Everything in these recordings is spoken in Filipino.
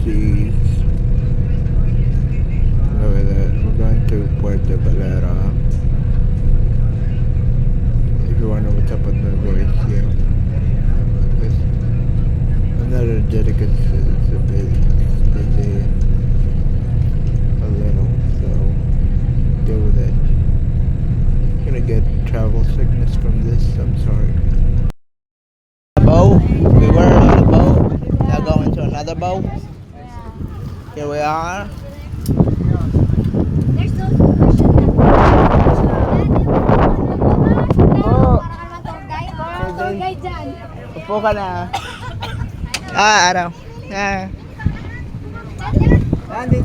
seas. Look at that. We're going to Puerto Valera. If you wonder what's up with my voice here. I'm not energetic, it's a bit busy a little, so deal with it. Gonna get travel sickness from this, I'm sorry. Boat. We were on a boat. Now going to another boat. Here we are. There's no question Oh, tour guide dyan. upo ka na. Araw. Ah. Ah, dun.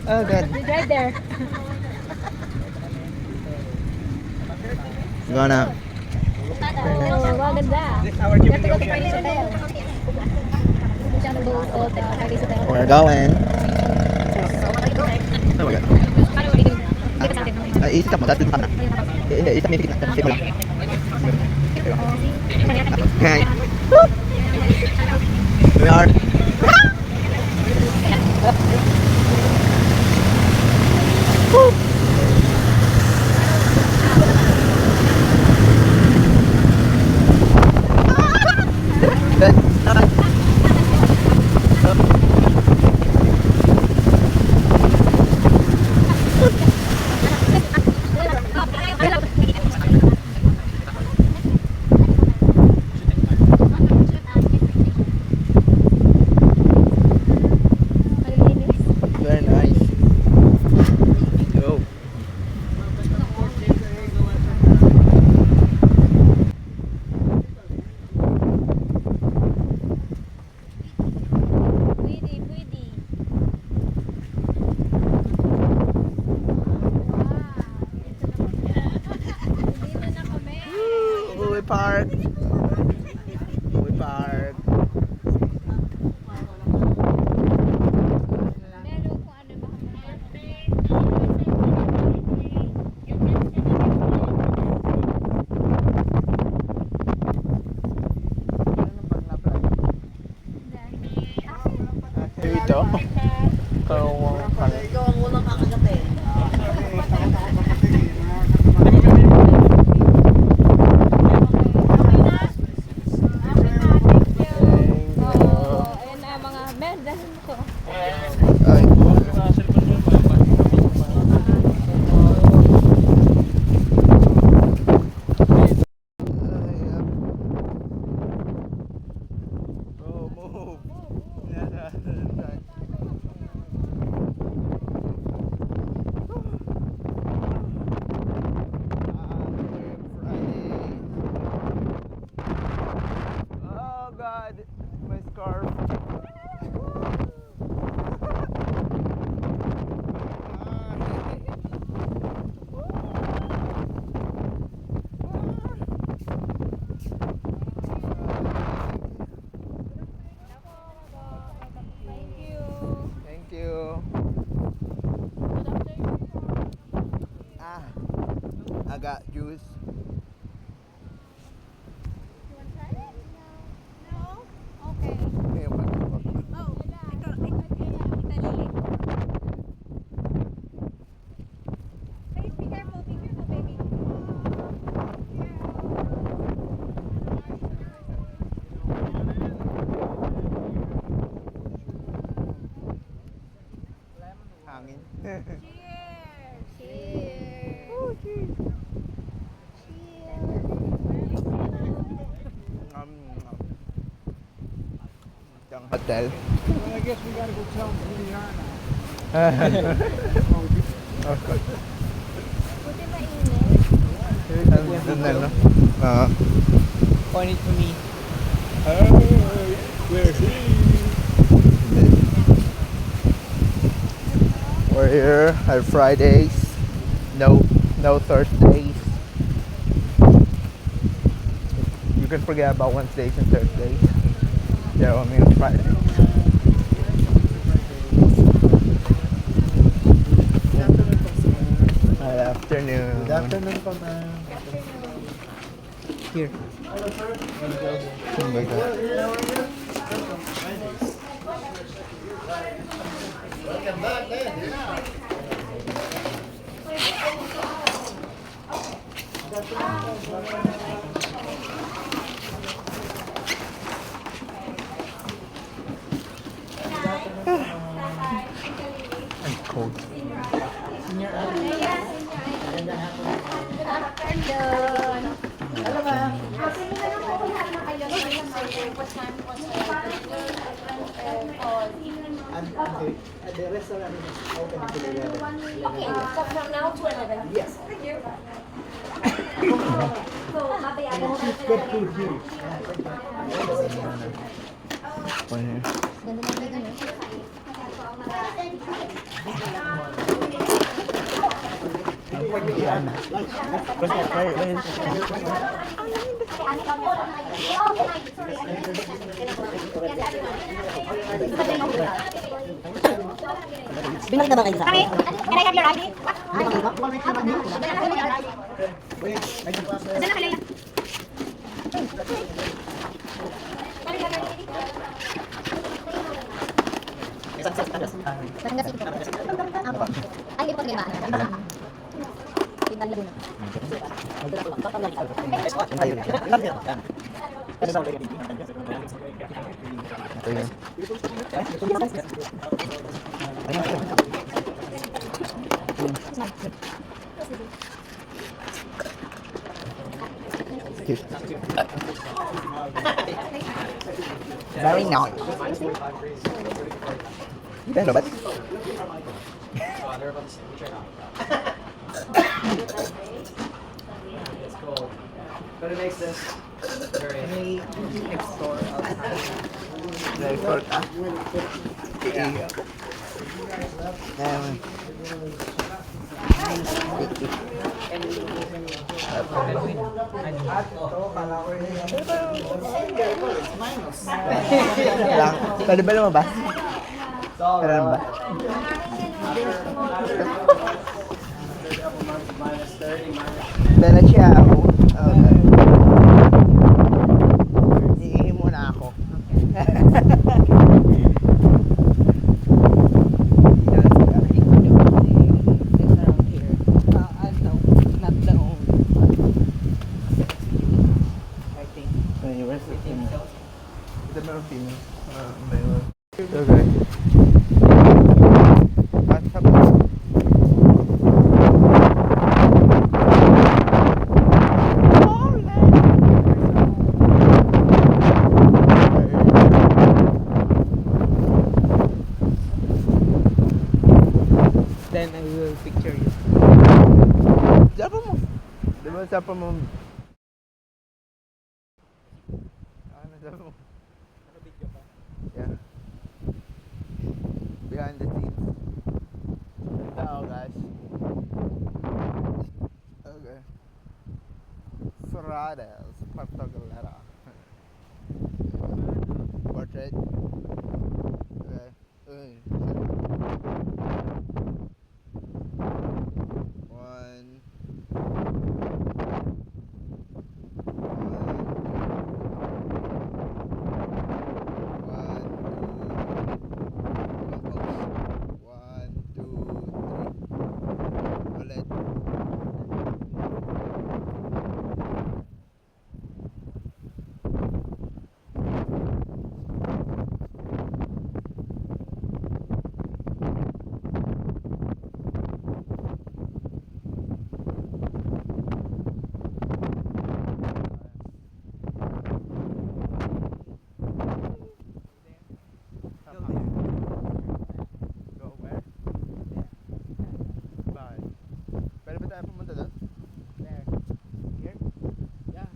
Oh, good. Right there. Gonna. Oh, maganda. Ganito ko tayo sa tayo. Siya nag-boat all tayo sa tayo. We're going. Oh my god. Isikap mo, dati mo ka na. Isikap mo, isikap mo lang. Okay. We are. Very nice. Go. Pwede, pwede. Dito na kami. We park. We park. Meron kung ano ba. Dito. Kawang pala. Ikaw ang unang kakagat eh. Oo, ayan na mga men. Dahil ko. Ay. Oh, move. Oh God, my scarf. Thank you. Thank you. Ah, I got juice. You want to try it? No. Okay. Hey, what the fuck? Oh, ito. Hey, be careful, baby. Hangin. Cheers. Cheers. Oh, cheers. Yung hotel. Well, I guess we gotta go tell them who we are now. Okay. Buti mainit. Andun na, no? Oo. Point it to me. Hey, we're here. We're here at Fridays. No Thursdays. You can forget about Wednesdays and Thursdays. Yeah, I mean Fridays. Good afternoon. Good afternoon pa, ma'am. here. Kumbaga. I'm cold. The restaurant is open until 11. Okay, so from now to 11? Yes. Thank you. So, mabayaran mo Good food here. One here. Ganda na dito, no? Bilang na ba kayo sa akin? Can I have your ID? Saan na kalaya? Batangas ito. Apo. Ay, hindi po tingin ba? Tingnan libo na. Ito yun. Very nice. Pero ba't? But it makes this very explore. Very short, ah. Iya. Lang. Pwede ba lumabas? Pwede ba? Dala siya ako. Okay. Iihi muna ako. Okay. What's up? Then I will picture you. Sapa mo? Di ba sapa mo? Ano sapa mo? Video pa. Yeah. Behind the scenes. Hello guys. Okay. Serrades, Portogalera. Portrait. Okay. One. Go where? Bakit? Pwede ba tayo pumunta doon? There. Here? Yeah.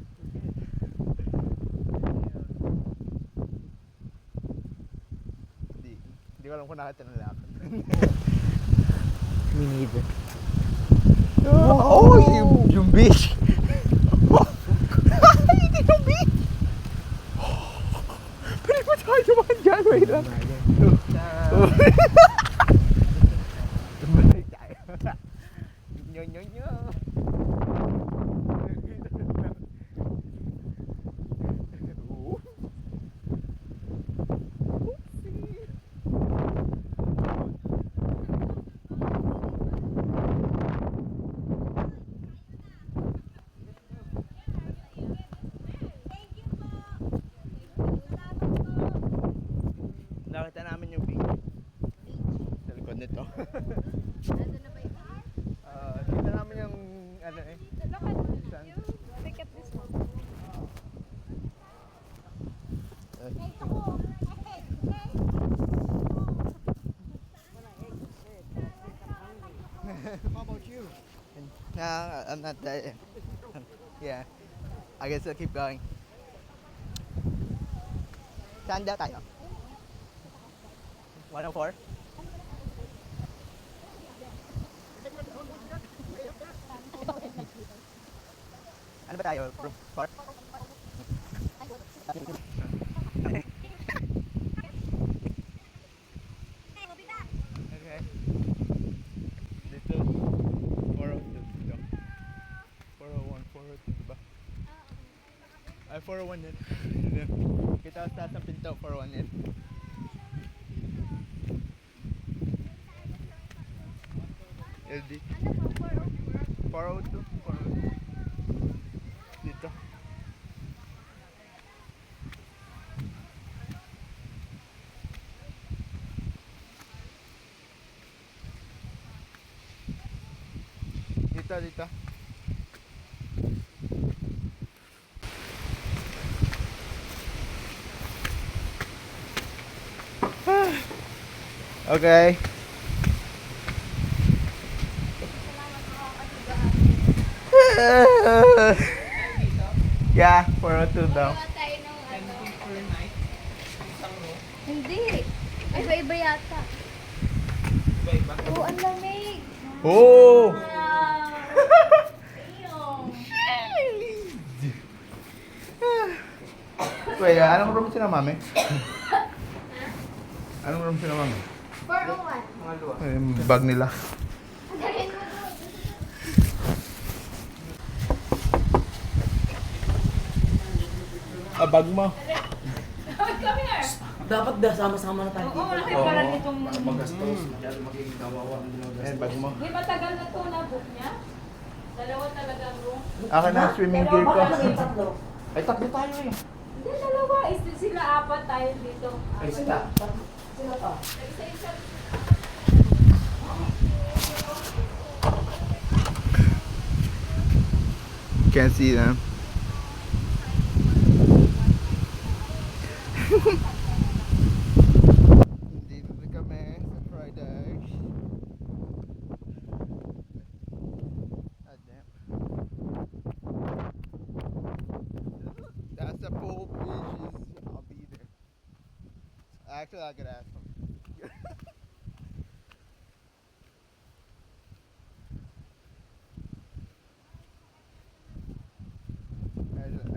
Hindi ko alam kung nakita ng lakad. Me neither. Oh, yung beach! Hindi yung beach! Pwede ba tayo dumaan dyan? Wait lang. Tumalik tayo. Nyo. Pakita namin yung beach. Sa likod nito. Nandun na ba yung Kita namin yung ano eh. Look at this one. How about you? No, I'm not that. Yeah. I guess I'll keep going. Saan daw tayo? 104? Ano ba tayo? Room 4? Okay. Dito. 402 dito. 401, 402 diba? Ay, 401 din. Kita ko sa pinto, 401 din. LD. 402. 402. Dito. Dito. Okay. Yeah, 402 daw. Gawa tayo ng ano. Hindi. Ay, iba-iba yata. Iba-iba? Oo, ang lamig. Oh! Wait, anong room sila, mami? Anong room sila, mami? 401. Yung bag nila. Galing mo doon. Bag mo. Dapat sama-sama na tayo. Oo, laki pala nitong... Magastos, masyado magiging kawawa ang ginagawa. Ayan, bag mo. Di matagal na to na book niya? Dalawa talaga ang room. Akin na, swimming gear ko. Tatlo. Ay, tatlo tayo eh. Hindi, dalawa. Sila apat tayo dito. Ay, sila. Sila pa. Isa-isa. Can't see them. Dito na kami sa Friday. Ah, damn. That's the pool beaches. I'll be there. Actually, I could ask them.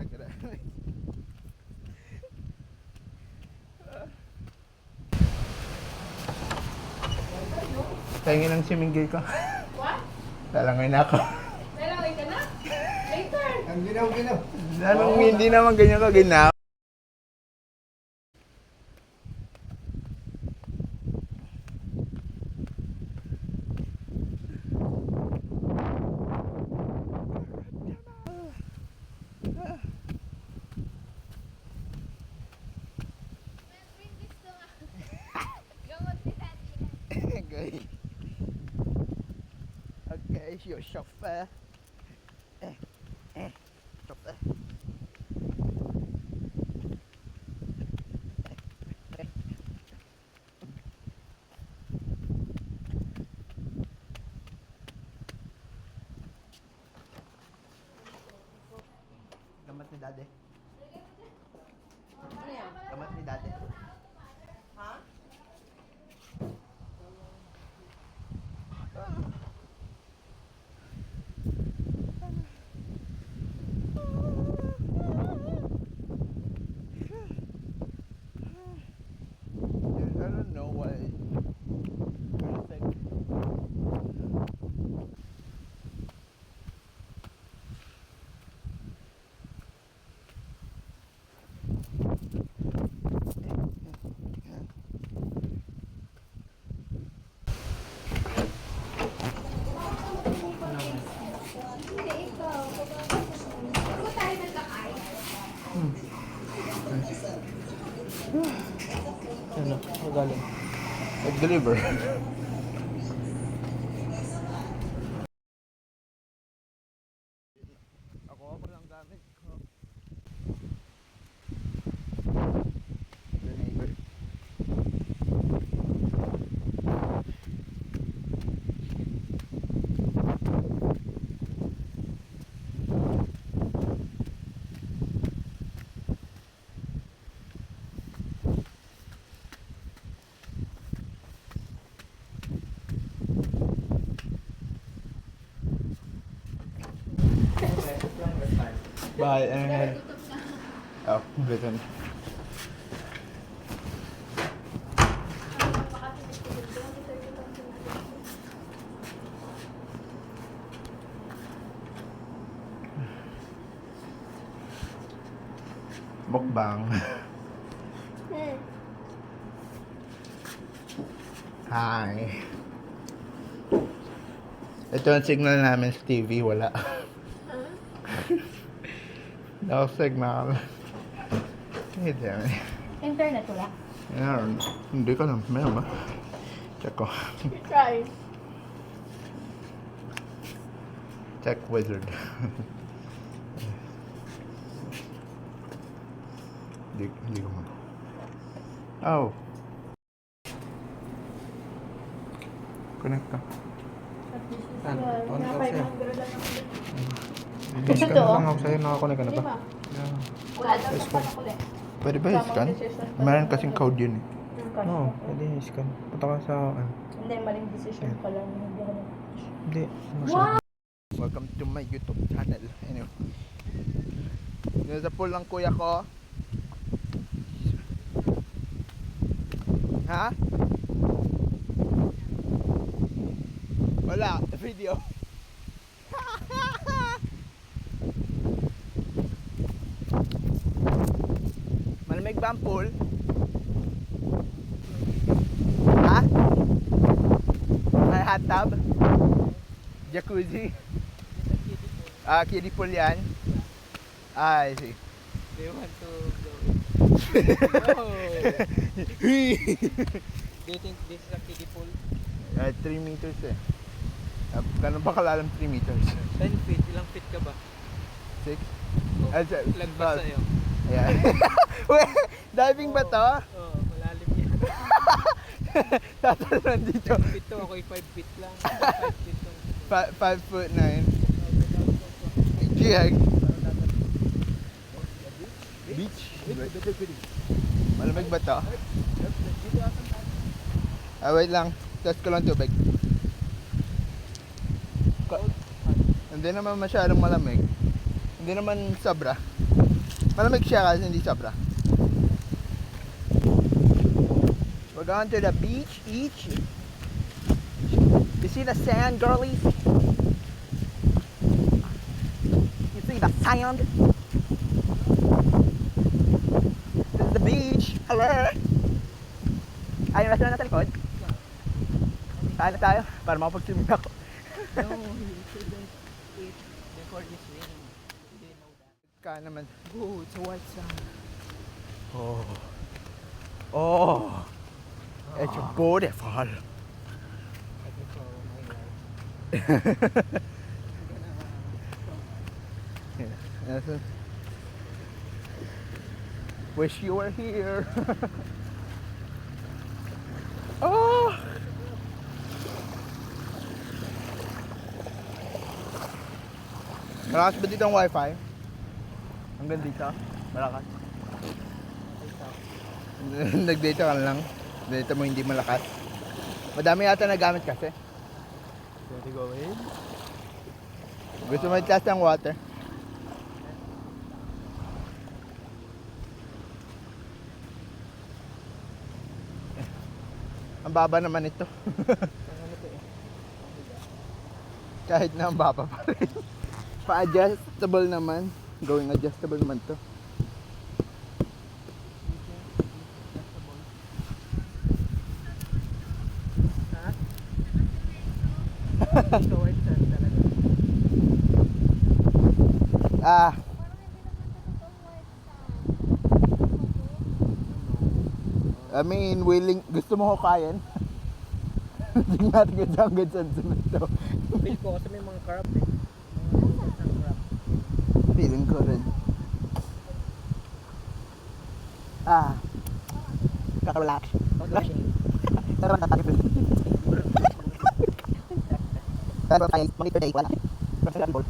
I could ask. Tingin ng swimming gear ko. What? Lalangoy na ako. Dalawin ka na? Later. Ang ginaw. Anong hindi naman ganyan ka ginaw? Gamot ni Sandy. Okay. Okay, your chauffeur. Chauffeur. Gamat ni daddy. Gamat ni daddy. Dude, I don't know why. I think. galing? Nag-deliver. Ako lang gamit ko. The neighbor. Bye, and oh, bitin. Mukbang. Hi. Ito ang signal namin sa TV, wala. No signal. Hindi yan. Internet wala. Meron. Hindi ko alam. Meron ba? Check ko. Try. Check wizard. Hindi ko mo. Oh. Connect ka. On ka siya. Scan lang ako sa'yo. Nakakonek ka na ba? Yeah. Wala daw sa panakulit. Pwede ba i-scan? Meron kasing code yun eh. Oo, pwede i-scan. Punta ka sa Hindi, maling decision ko lang. Hindi ko na. Hindi. Wow! Welcome to my YouTube channel. Anyway. Nasa pool ng kuya ko. Ha? Wala. Video. Malamig ba ang pool? Ha? May hot tub? Jacuzzi? Ah, kiddie pool yan? Ah, I see. Do you want to go? No. Do you think this is a kiddie pool? 3 meters eh. Ganun ba kalalang 3 meters? 10 feet. Ilang feet ka ba? 6? Oh, lagpas sa'yo. Ayan. Wait, diving ba to? Oo, malalim yan. Tatalon dito. 10 feet to, ako 5 feet lang. 5 feet lang. 5 foot 9. Gihag. Beach? Malamig ba to? Ah, wait lang. Test ko lang tubig. Hindi naman masyadong malamig. Hindi naman sobra. Malamig siya kasi hindi sobra. We're going to the beach. You see the sand, girlies? You see the sand? This is the beach. Hello? Ayun na sila nasa likod. Saan na tayo? Para makapag-swimming ako. No, you shouldn't eat before you swim. You didn't know that. Ka naman. Oh, it's a white sand. Oh. Oh. It's beautiful. I think so, my wife. Yes. Wish you were here. Oh. Malakas ba dito ang wifi? Hanggang dito? Malakas? Nag-data ka lang. Data mo hindi malakas. Madami yata nagamit kasi. Ready go in? Gusto mo i-test ang water? Ang baba naman ito. Kahit na ang baba pa rin. Pa-adjustable naman. Going adjustable naman to. Ito white sand talaga. I mean, willing, gusto mo hukayin? Hindi natin hanggang sa sunod to. Feel ko kasi may mga crab eh. Mga isang crab. Feeling ko rin. Ah. Kakarelax. Pero natatagip rin. Pero tayo, monitor day, wala. Kasi lang ball.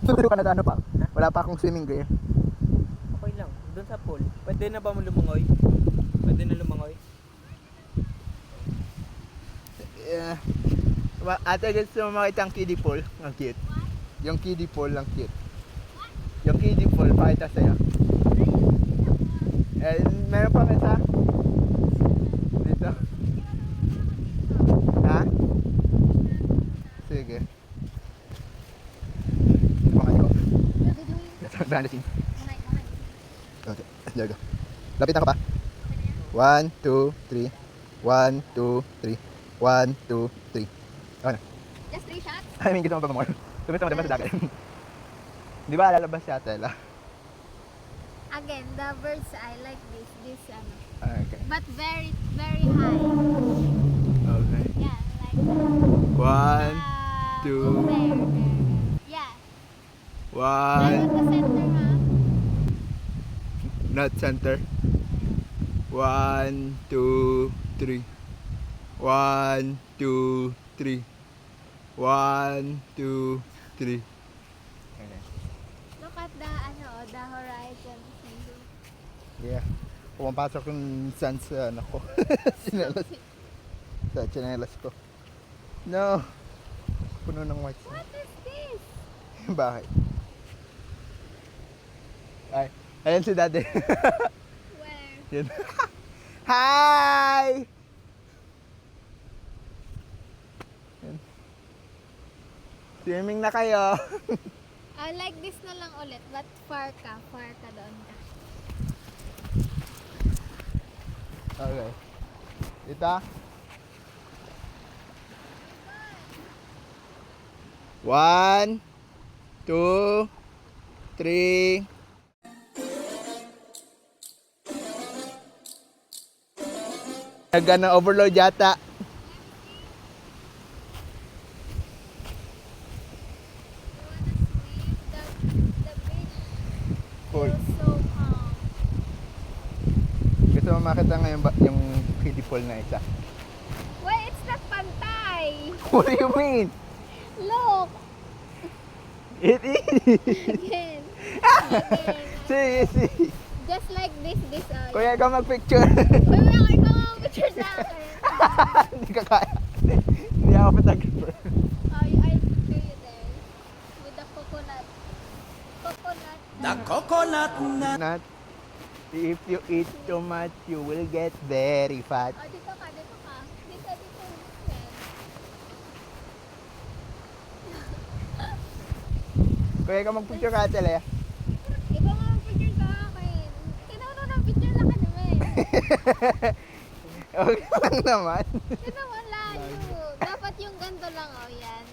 Suro ka na ano pa? Wala pa akong swimming gear. Okay lang. Doon sa pool. Pwede na ba mo lumangoy? Pwede na lumangoy? Yeah. Ate, gusto mo makita ang kiddie pool? Ang cute. Yung kiddie pool, ang cute. Yung kiddie pool, pakita sa'yo. Eh, meron pa isa? Dito? Ha? Sige. Kumain ko. That's our grand scene. Okay, there you go. Lapitan ka pa. 1, 2, 3. 1, 2, 3. 1, 2, 3. Okay na. Just 3 shots? I mean, gusto mo pa more. Tumita mo diba sa dagat? Di ba lalabas siya, Tela? Again, the birds, I like this ano. Okay. But very, very high. Okay. Yeah, like 1, two. there. Yeah. 1. Like the center, ha? Not center. 1, 2, 3. 1, 2, 3. 1, 2, 3. Look at the the horizon. Yeah. Pumapasok yung sun sa ano ko. Sinelas. Sa chinelas ko. No. Puno ng white sun. What is this? Bakit? Ay, ayan si daddy. Where? Yun. Hi! Yan. Swimming na kayo. I like this na lang ulit, but far ka doon ka. Okay. Dito. 1, 2, 3. Nagana overload yata. The beach Cool. feels so calm. Gusto mo makita ngayon ba yung kiddie pool na isa? Wait, it's not pantay. What do you mean? Look, It is. again. Again. See, see. Just like this. Kuya, ikaw mag-picture. Uy, ikaw ang picture sa akin. Hindi ka kaya. Hindi ako photographer. I'll picture you there. With the coconut. Coconut. Not. If you eat too much, you will get very fat. Oh, dito ka. Dito. Yan. Kuya, ikaw mag-picture ka, Tele. Ikaw nga ang picture sa akin. Tinawag ng picture lang ka naman. Okay lang naman. Ito malayo. Dapat yung ganito lang. Oh, yan.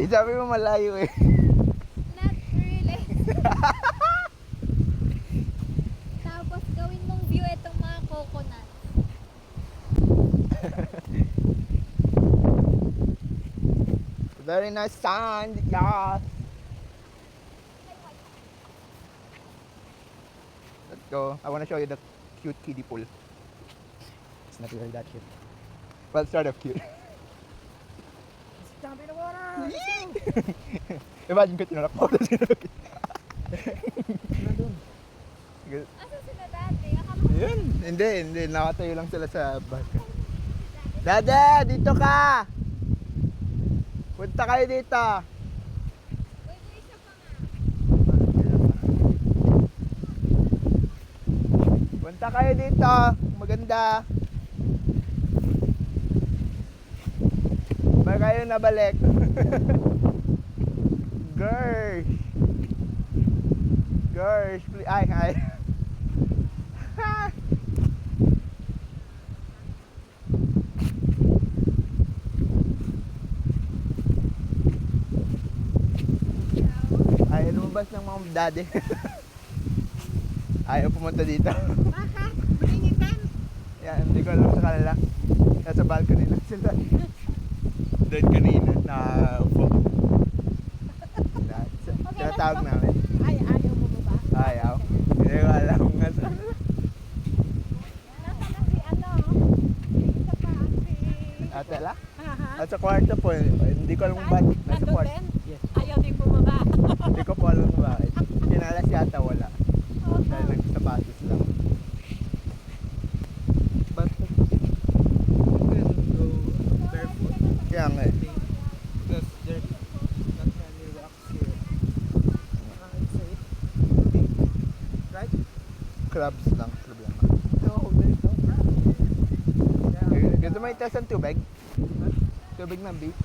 Sabi mo malayo eh. Not really. Tapos gawin mong view itong mga coconut. Very nice sun. Yeah. Let's go. I want to show you the cute kiddie pool. It's not really that cute. Well, sort of cute. Jump in the water! Imagine ko tinulak mo. Nandun. Asa sila dati? Akala ko Yun. Hindi. Nakatayo lang sila sa basket. Dada, dito ka! Punta kayo dito. wait, may isa pa nga. Punta kayo dito. Maganda. Ba kayo nabalik? Girls. Girls, please. Ay. Ay, lumabas ng mga daddy. Ayaw pumunta dito. Bakit? Mainitan? Yan, hindi ko alam sa kanila. Nasa balcony lang sila. Doon kanina, upo. Tinatawag namin. Ay, ayaw mo ba? Ayaw. Hindi ko alam nga sa... Nasa na si ano? Isa pa si... Ate la? Aha. At sa kwarto po, hindi ko alam kung bakit. Nasa Nandun kwarto. din? Yes. Ayaw din bumaba. Hindi ko po alam kung bakit. Kinalas yata wala. Dahil nagsapatos lang. But, you can go barefoot. Kaya nga eh. Because there's not many rocks here. It's safe. Right? Crabs lang problema. No, there's no crabs. Gusto mo i-test ang tubig? Tubig ng beach?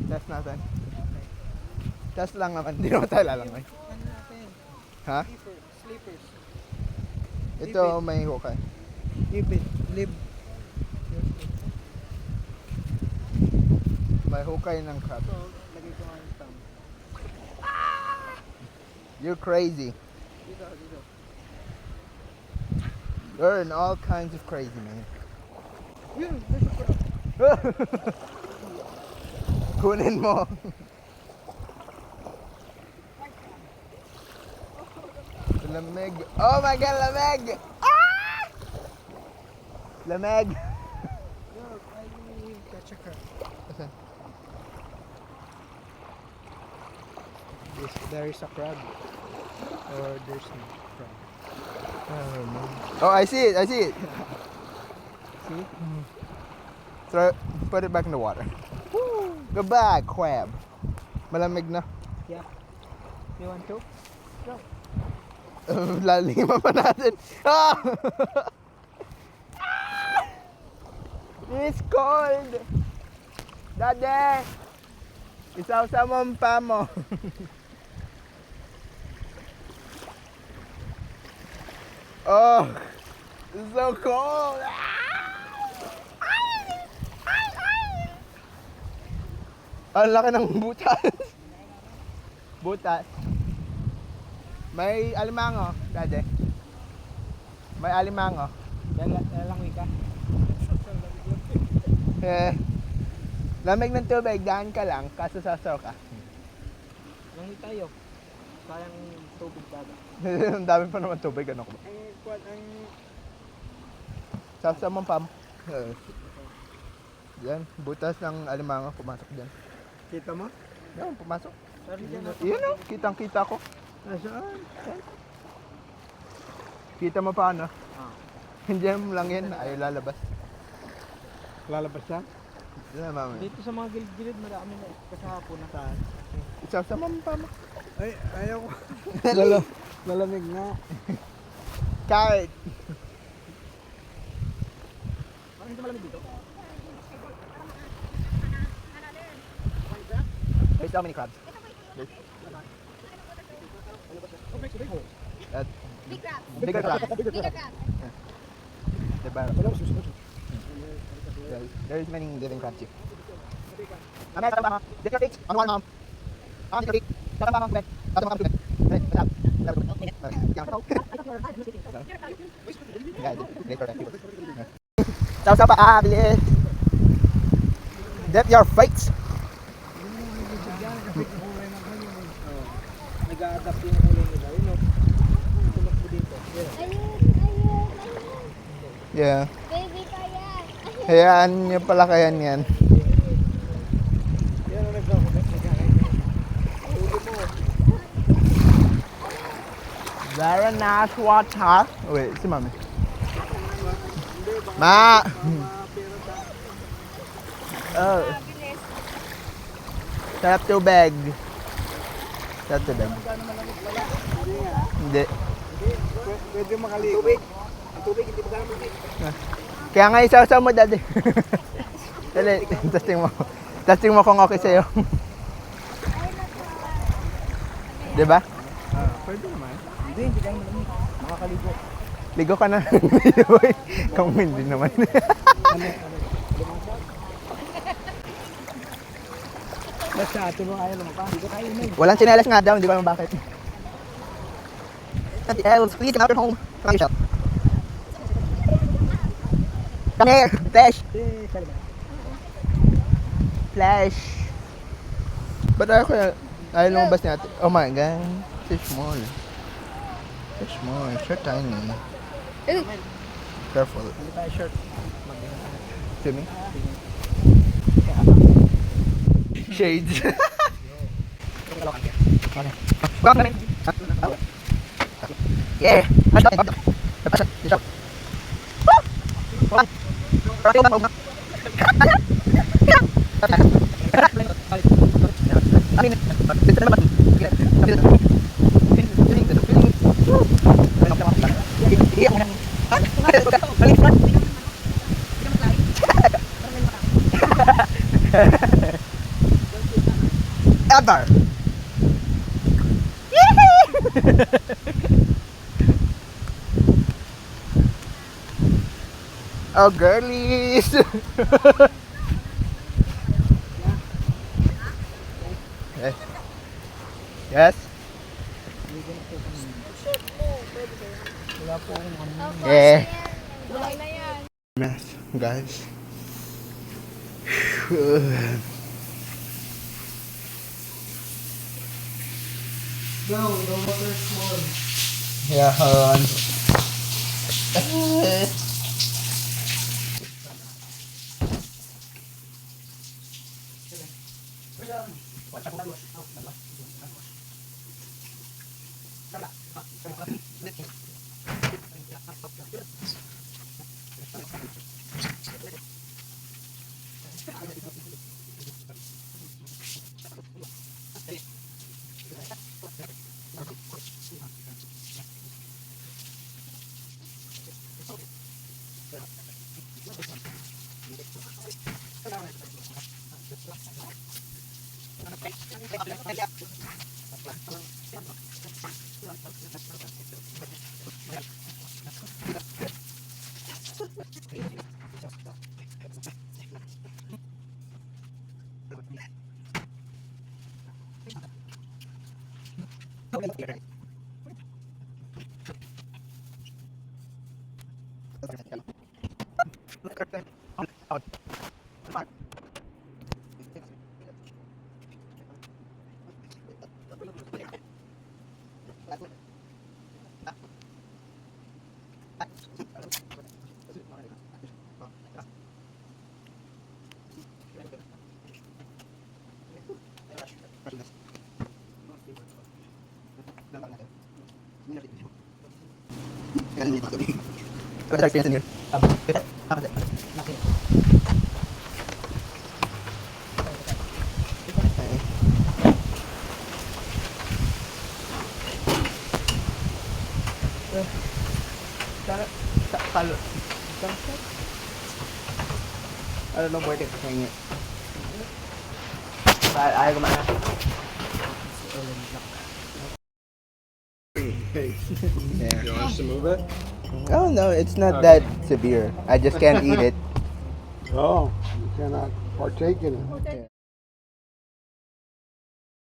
Test natin. Test lang naman, hindi naman tayo lalangoy. Ha? Sleepers. Ito may hukay. Live. May hukay ng crab. So, lagay ko nga yung thumb. You're crazy. Dito. You're in all kinds of crazy, man. Yun, there's a crab. Kunin mo. Lamig. Oh my God, lamig! Ah! Lamig. Look, I will catch a crab. Asan? There is a crab. Or there's no crab. Oh, I see it. See? Put it back in the water. Goodbye, crab. Malamig na. Yeah. You want to? Lalima pa natin. Ah! It's cold. Daddy! Isaw-saw mo ang pa mo. Oh, it's so cold. Ang laki ng butas. Butas. May alimango, Daddy. May alimango. Lalangoy ka? Eh, lamig ng tubig, daan ka lang, kaso sasaw ka. Langoy tayo. Sayang tubig dagat. Ang dami pa naman tubig, ano ko ba? Ang Sasaw mong pam. Yan, butas ng alimango, pumasok dyan. kita mo? Yan, pumasok. Sorry dyan. Yan o, kitang-kita ko. Nasaan? Kita mo pa ano? Ah. Hindi mo lang yan, ayaw lalabas. Lalabas siya? Yan, mami. Dito sa mga gilid-gilid, marami na kasahapon na saan. Sasaw mong pam. Ay, ayaw ko. Lalamig na. Kahit. Parang hindi malamig dito. There's how many crabs? Uh, Big crab. bigger crab. Bigger crab. Diba? There's many living crabs here. Mami, tatang baka. Dito yung on one mom. Dito yung tatang baka. Tatang baka. Sausaw pa, bilis. Dip your face. Nag-a-adapt yung kulay nila. Yun o. Tumakbo dito. Ayun. Yeah. Baby kaya. Hayaan niyo pala kayan yan. Yan ang nagkakagat. Ulo mo. Very nice water. Wait, si mami. Ma! Oh. Sarap tubig. Sarap tubig. Hindi. Pwede makaligo. Tubig. Ang tubig hindi pa gamit. Kaya nga isaw-saw mo, daddy. Dali, testing mo. Testing mo kung okay sa'yo. Diba? Pwede naman. Hindi ka naman. Makakaligo. Ligo ka na. Kung hindi naman. Basta, tulong ayaw naman pa. Hindi ko tayo na. Walang tsinelas nga daw, hindi ko alam bakit. the elves, please come out your home. Come on, yourself. Come here, Flash. Flash. Ba't ayaw lumabas natin? Oh my god. It's small. It's small. It's so tiny. Ew. Careful. Hindi tayo short. See me? Shades. Come on. Yeah. Ever. Oh, girlies. Yes. Yes. Yeah. Bulay na yan. Mess, guys. No, the water is small. Yeah, hold on. What's our experience in here? I don't know where to hang it. Ayaw ko mana. Yeah. You want us to move it? Oh no, it's not that severe. I just can't eat it. Oh, you cannot partake in it.